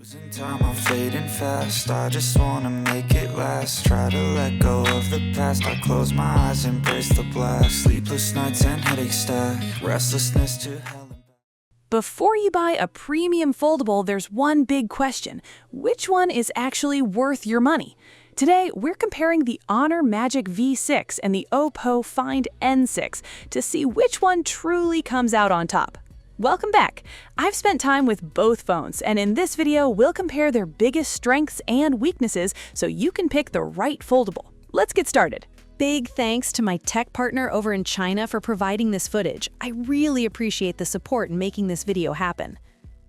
Losing time, I'm fading fast. I just wanna make it last. Try to let go of the past. I close my eyes, embrace the blast. Sleepless nights and headache stack. Restlessness to hell. Before you buy a premium foldable, there's one big question. Which one is actually worth your money? Today, we're comparing the Honor Magic V6 and the OPPO Find N6 to see which one truly comes out on top. Welcome back! I've spent time with both phones, and in this video, we'll compare their biggest strengths and weaknesses so you can pick the right foldable. Let's get started. Big thanks to my tech partner over in China for providing this footage. I really appreciate the support in making this video happen.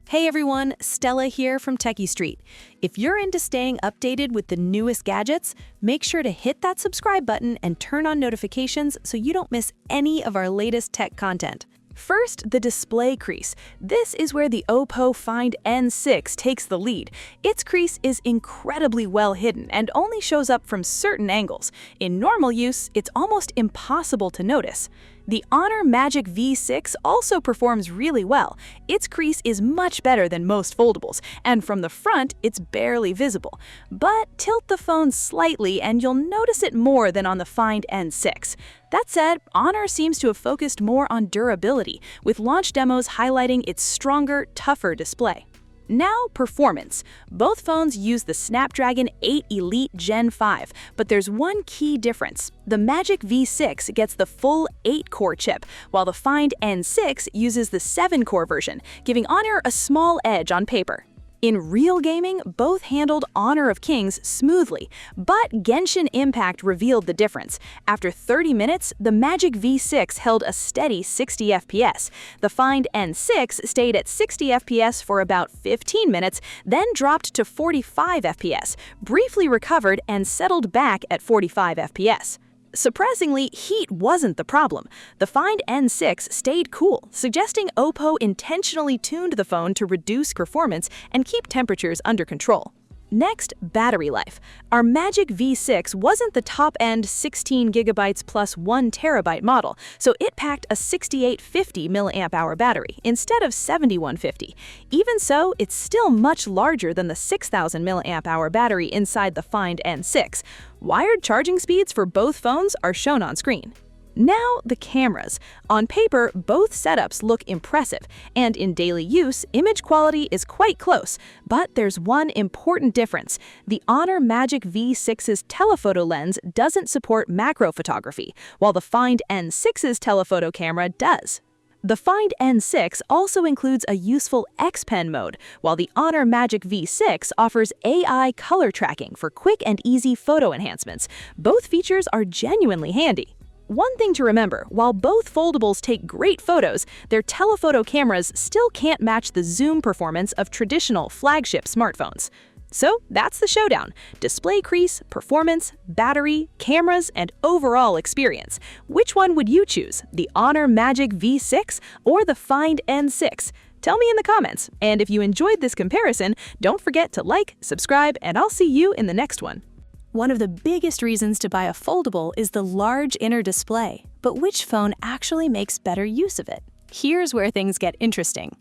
Hey everyone, Stella here from techiestreet. If you're into staying updated with the newest gadgets, make sure to hit that subscribe button and turn on notifications so you don't miss any of our latest tech content. First, the display crease. This is where the OPPO Find N6 takes the lead. Its crease is incredibly well hidden and only shows up from certain angles. In normal use, it's almost impossible to notice. The Honor Magic V6 also performs really well. Its crease is much better than most foldables, and from the front, it's barely visible. But tilt the phone slightly and you'll notice it more than on the Find N6. That said, Honor seems to have focused more on durability, with launch demos highlighting its stronger, tougher display. Now, performance. Both phones use the Snapdragon 8 Elite Gen5, but there's one key difference. The Magic V6 gets the full 8-core chip, while the Find N6 uses the 7-core version, giving Honor a small edge on paper. In real gaming, both handled Honor of Kings smoothly, but Genshin Impact revealed the difference. After 30 minutes, the Magic V6 held a steady 60 FPS. The Find N6 stayed at 60 FPS for about 15 minutes, then dropped to 45 FPS, briefly recovered and settled back at 45 FPS. Surprisingly, heat wasn't the problem. The Find N6 stayed cool, suggesting OPPO intentionally tuned the phone to reduce performance and keep temperatures under control. Next, battery life. Our Magic V6 wasn't the top-end 16GB plus 1TB model, so it packed a 6850 mAh battery instead of 7150. Even so, it's still much larger than the 6000 mAh battery inside the Find N6. Wired charging speeds for both phones are shown on screen. Now, the cameras. On paper, both setups look impressive, and in daily use, image quality is quite close. But there's one important difference. The Honor Magic V6's telephoto lens doesn't support macro photography, while the Find N6's telephoto camera does. The Find N6 also includes a useful X Pen mode, while the Honor Magic V6 offers AI color tracking for quick and easy photo enhancements. Both features are genuinely handy. One thing to remember, while both foldables take great photos, their telephoto cameras still can't match the zoom performance of traditional flagship smartphones. So that's the showdown: display crease, performance, battery, cameras, and overall experience. Which one would you choose, the Honor Magic V6 or the Find N6? Tell me in the comments, and if you enjoyed this comparison, don't forget to like, subscribe, and I'll see you in the next one. One of the biggest reasons to buy a foldable is the large inner display, but which phone actually makes better use of it? Here's where things get interesting.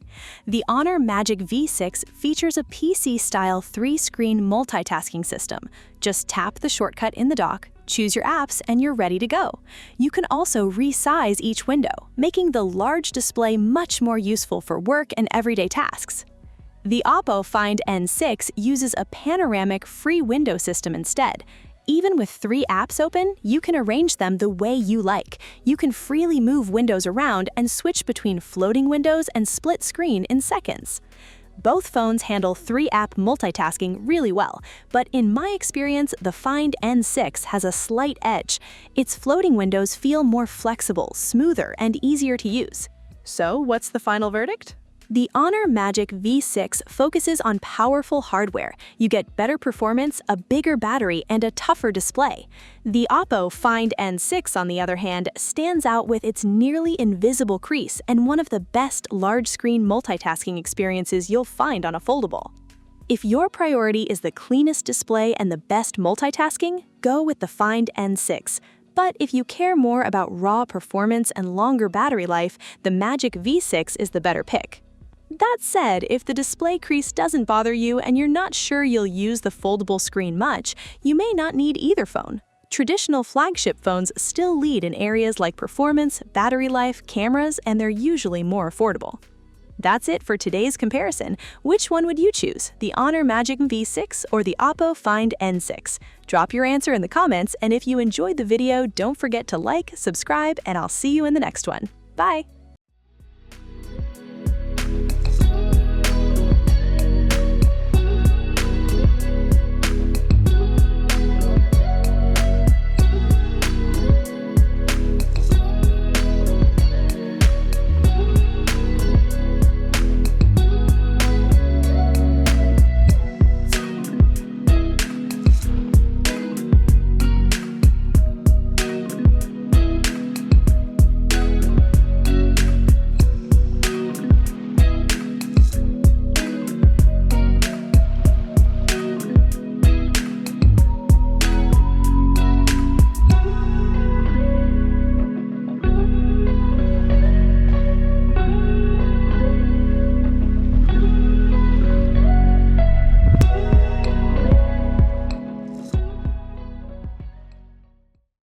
The Honor Magic V6 features a PC-style 3-screen multitasking system. Just tap the shortcut in the dock, choose your apps, and you're ready to go. You can also resize each window, making the large display much more useful for work and everyday tasks. The OPPO Find N6 uses a panoramic free window system instead. Even with 3 apps open, you can arrange them the way you like. You can freely move windows around and switch between floating windows and split screen in seconds. Both phones handle 3-app multitasking really well, but in my experience, the Find N6 has a slight edge. Its floating windows feel more flexible, smoother, and easier to use. So, what's the final verdict? The Honor Magic V6 focuses on powerful hardware. You get better performance, a bigger battery, and a tougher display. The OPPO Find N6, on the other hand, stands out with its nearly invisible crease and one of the best large-screen multitasking experiences you'll find on a foldable. If your priority is the cleanest display and the best multitasking, go with the Find N6. But if you care more about raw performance and longer battery life, the Magic V6 is the better pick. That said, if the display crease doesn't bother you and you're not sure you'll use the foldable screen much, you may not need either phone. Traditional flagship phones still lead in areas like performance, battery life, cameras, and they're usually more affordable. That's it for today's comparison. Which one would you choose, the Honor Magic V6 or the OPPO Find N6? Drop your answer in the comments, and if you enjoyed the video, don't forget to like, subscribe, and I'll see you in the next one. Bye!